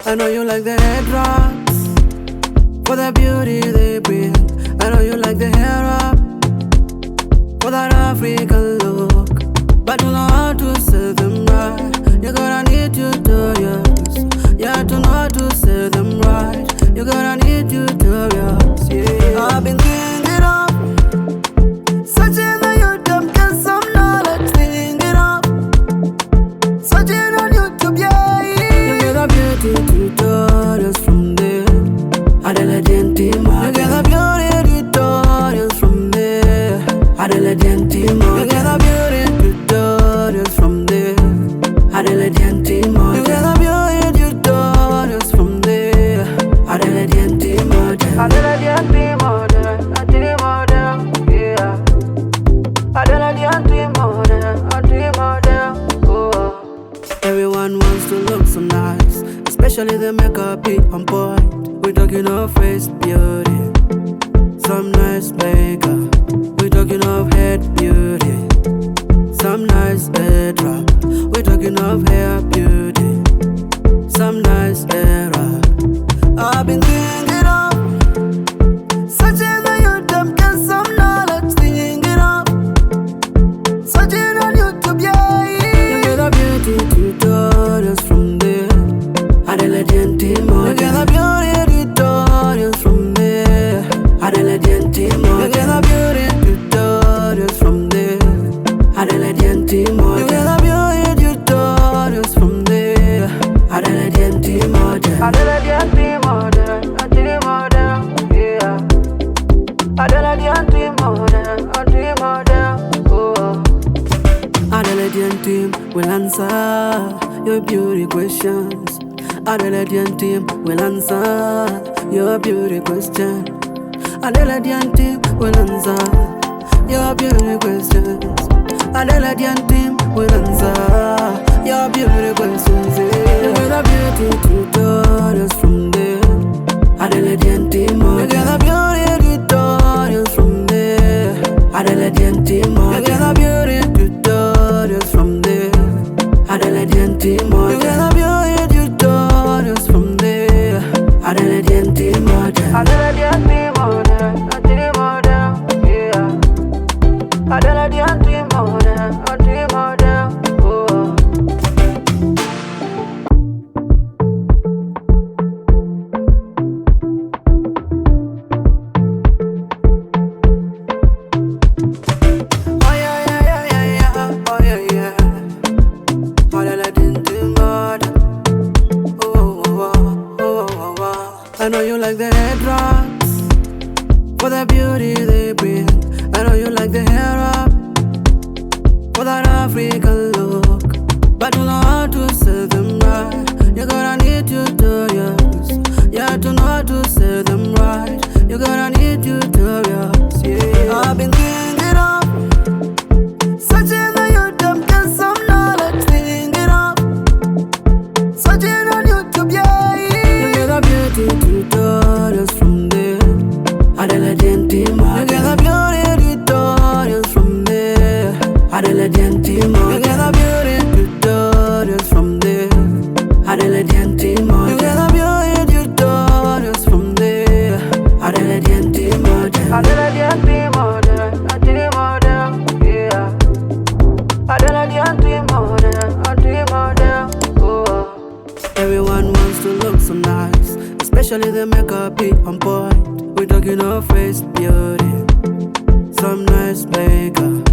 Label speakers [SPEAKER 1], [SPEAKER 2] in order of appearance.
[SPEAKER 1] I know you like the head drops for the beauty they bring. I know you like the hair up for that African look, but you know how to say them right. You're gonna need tutorials. Yeah, to know how to say them right. You're gonna need tutorials. Yeah, I've been thinking of searching on YouTube, get some knowledge. Thinking of searching on YouTube, yeah. You get the beauty tutorials from there. Adela Dentimo. You get the beauty tutorials from there. Adela Dentimo. You get the beauty tutorials from there. Adela Dentimo. You get the beauty tutorials from there. Adela Dentimo. Adela Dentimo. Yeah. Adela Dentimo. Oh. Everyone wants to look so nice, especially the makeup be on point. We talking of face beauty, some nice makeup. We talking of head beauty, some nice head wrap. We talking of hair beauty, some nice hair wrap. I've been thinking of searching on YouTube, get some knowledge. Thinking of searching on YouTube, yeah. You get the beauty tutorials from there. Adela Dentimo. You get the beauty tutorials from there. Adela Dentimo. You get the beauty tutorials from there. Adela Dentimo. You get the beauty tutorials from there. Adela Dentimo. Adela Dentimo. Yeah. Adela Dentimo. Oh. Adela Dentimo will answer your beauty questions. Adela Dentimo will answer your beauty question. Adela Dentimo will answer your beauty questions. Adela Dentimo will answer your beauty questions. You get the beauty tutorials from there. Adela Dentimo. You get the beauty tutorials from there. Adela Dentimo. You get the beauty tutorials from there. Adela Dentimo. You get the beauty tutorials from there. Adela Dentimo. Adela Dentimo. Yeah. Adela Dentimo. Oh. Oh yeah. Oh yeah. Adela Dentimo. Oh. I know you like the head drops for the beauty they bring. I know you like the hair up for that African look, but you know how to say them right. You're gonna need tutorials. Yeah, to know how to say them right. You're gonna need tutorials. Yeah, I've been thinking of searching on YouTube, get some knowledge. Thinking of searching on YouTube, yeah. You get the beauty tutorials from there. Adela Dentimo. You get the beauty tutorials from there. Adela Dentimo. You get the beauty tutorials from there. Adela Dentimo. You get the beauty tutorials from there. Adela Dentimo. Adela Dentimo. Yeah. Adela Dentimo. Oh. Everyone wants to look so nice, especially the makeup be on point. We talking of face beauty, some nice makeup.